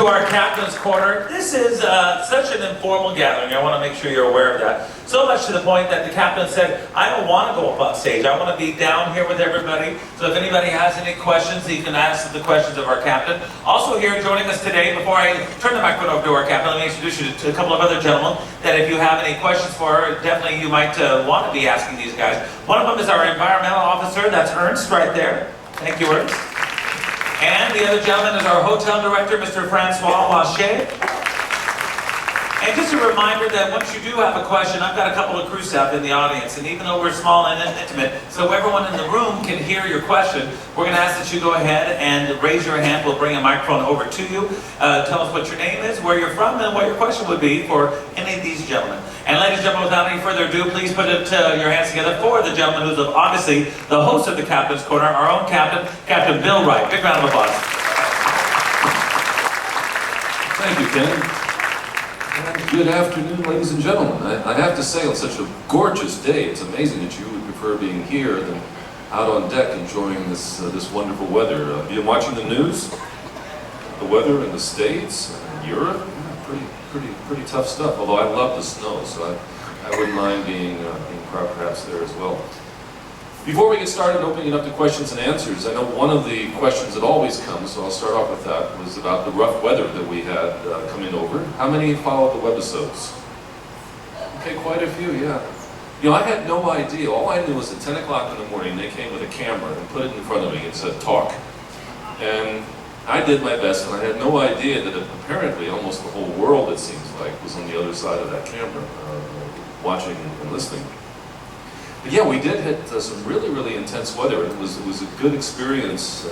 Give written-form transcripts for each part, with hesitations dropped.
our Captain's Corner. This is such an informal gathering. I want to make sure you're aware of that. So much to the point that the captain said, I don't want to go up on stage. I want to be down here with everybody. So if anybody has any questions, you can ask the questions of our captain. Also here joining us today, before I turn the microphone over to our captain, let me introduce you to a couple of other gentlemen that if you have any questions for her, definitely you might want to be asking these guys. One of them is our environmental officer. That's Ernst right there. Thank you, Ernst. And the other gentleman is our hotel director, Mr. Francois Wache. And just a reminder that once you do have a question, I've got a couple of crew staff in the audience, and even though we're small and intimate, so everyone in the room can hear your question, we're going to ask that you go ahead and raise your hand. We'll bring a microphone over to you. Tell us what your name is, where you're from, and what your question would be for any of these gentlemen. And ladies and gentlemen, without any further ado, please put your hands together for the gentleman who's obviously the host of the Captain's Corner, our own captain, Captain Bill Wright. Big round of applause. Thank you, Ken. Good afternoon, ladies and gentlemen. I have to say, on such a gorgeous day, it's amazing that you would prefer being here than out on deck enjoying this wonderful weather. Have you been watching the news? The weather in the States, in Europe? Yeah, pretty tough stuff. Although I love the snow, so I wouldn't mind being perhaps there as well. Before we get started opening it up to questions and answers, I know one of the questions that always comes, so I'll start off with that, was about the rough weather that we had coming over. How many followed the webisodes? Okay, quite a few, yeah. You know, I had no idea. All I knew was at 10 o'clock in the morning, they came with a camera and put it in front of me and said, talk. And I did my best, and I had no idea that apparently almost the whole world, it seems like, was on the other side of that camera, watching and listening. But yeah, we did hit some really intense weather. It was a good experience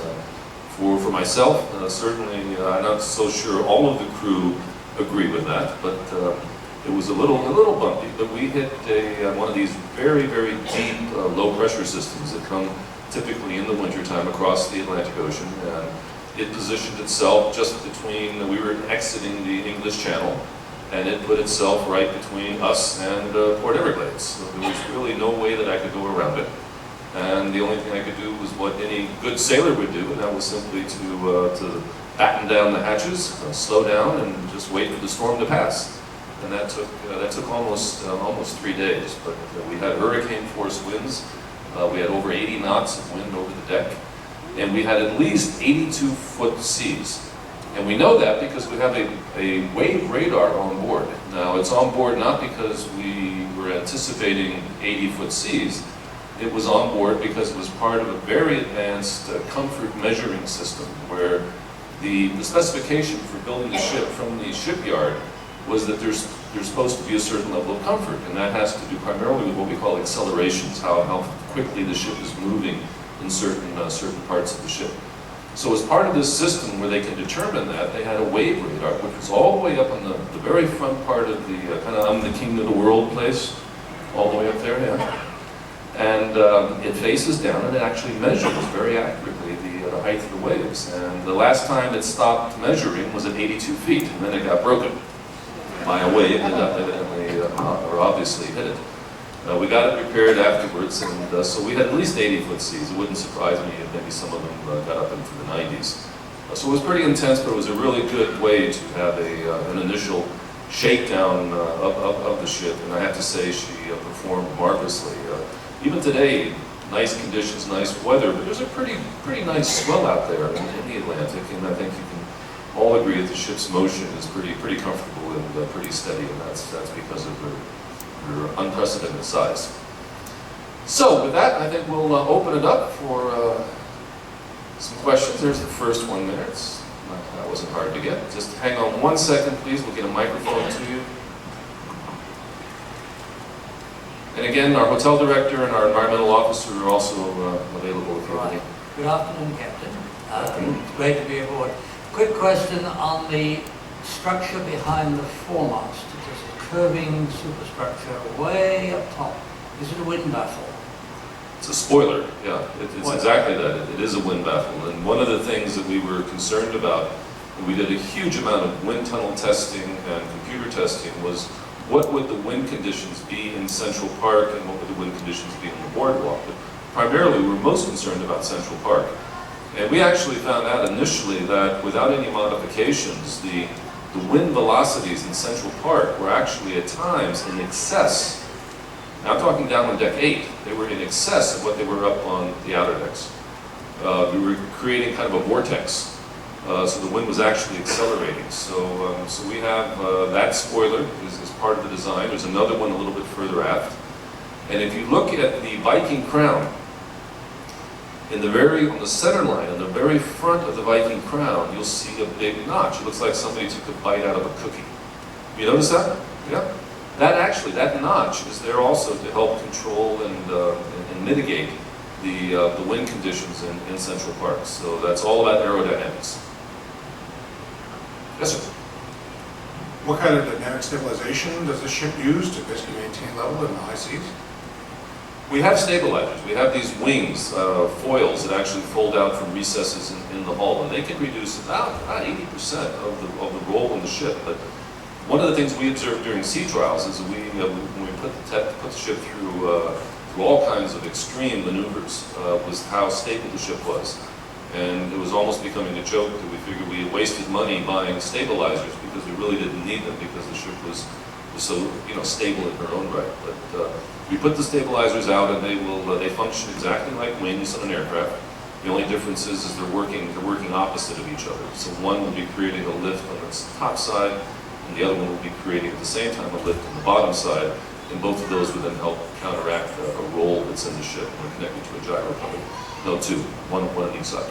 for myself. Certainly, I'm not so sure all of the crew agree with that, but it was a little bumpy. But we hit one of these very deep low pressure systems that come typically in the wintertime across the Atlantic Ocean, and it positioned itself just between. We were exiting the English Channel, and it put itself right between us and Port Everglades. So there was really no way that I could go around it. And the only thing I could do was what any good sailor would do, and that was simply to batten down the hatches, slow down, and just wait for the storm to pass. And that took almost 3 days. But we had hurricane force winds. We had over 80 knots of wind over the deck, and we had at least 82-foot seas. And we know that because we have a wave radar on board. Now, it's on board not because we were anticipating 80-foot seas. It was on board because it was part of a very advanced comfort measuring system where the specification for building the ship from the shipyard was that there's supposed to be a certain level of comfort, and that has to do primarily with what we call accelerations, how quickly the ship is moving in certain parts of the ship. So as part of this system where they can determine that, they had a wave radar, which was all the way up on the very front part of the kind of I'm the king of the world place, all the way up there, yeah. And it faces down and it actually measures very accurately the height of the waves. And the last time it stopped measuring was at 82 feet, and then it got broken by a wave that evidently or obviously hit it. We got it repaired afterwards, and so we had at least 80-foot seas. It wouldn't surprise me if maybe some of them got up into the 90s. So it was pretty intense, but it was a really good way to have an initial shakedown of the ship, and I have to say she performed marvelously. Even today, nice conditions, nice weather, but there's a pretty nice swell out there in the Atlantic, and I think you can all agree that the ship's motion is pretty comfortable and pretty steady, and that's because of her unprecedented size. So with that, I think we'll open it up for some questions. There's the first one there. That wasn't hard to get. Just hang on 1 second, please. We'll get a microphone to you. And again, our hotel director and our environmental officer are also available if you have any. Good afternoon, Captain. It's great to be aboard. Quick question on the structure behind the foremast. Curving superstructure way up top. Is it a wind baffle? It's a spoiler, yeah. It's exactly that. It is a wind baffle. And one of the things that we were concerned about, and we did a huge amount of wind tunnel testing and computer testing, was what would the wind conditions be in Central Park and what would the wind conditions be on the boardwalk. But primarily, we were most concerned about Central Park. And we actually found out initially that without any modifications, the wind velocities in Central Park were actually at times in excess. Now I'm talking down on deck 8. They were in excess of what they were up on the outer decks. We were creating kind of a vortex. So the wind was actually accelerating. So we have that spoiler is part of the design. There's another one a little bit further aft. And if you look at the Viking crown, on the center line, on the very front of the Viking crown, you'll see a big notch. It looks like somebody took a bite out of a cookie. You notice that? Yeah. That notch is there also to help control and mitigate the wind conditions in Central Park. So that's all about aerodynamics. Yes, sir. What kind of dynamic stabilization does the ship use to basically maintain level in the high seas? We have stabilizers. We have these wings, foils that actually fold out from recesses in the hull, and they can reduce about 80% of the roll on the ship. But one of the things we observed during sea trials is when we put the ship through all kinds of extreme maneuvers, was how stable the ship was. And it was almost becoming a joke that we figured we had wasted money buying stabilizers because we really didn't need them because the ship was so stable in her own right. But we put the stabilizers out, and they function exactly like wings on an aircraft. The only difference is they're working opposite of each other. So one will be creating a lift on the top side, and the other one will be creating at the same time a lift on the bottom side. And both of those would then help counteract a roll that's in the ship when connected to a gyro pump. No, two, one on each side.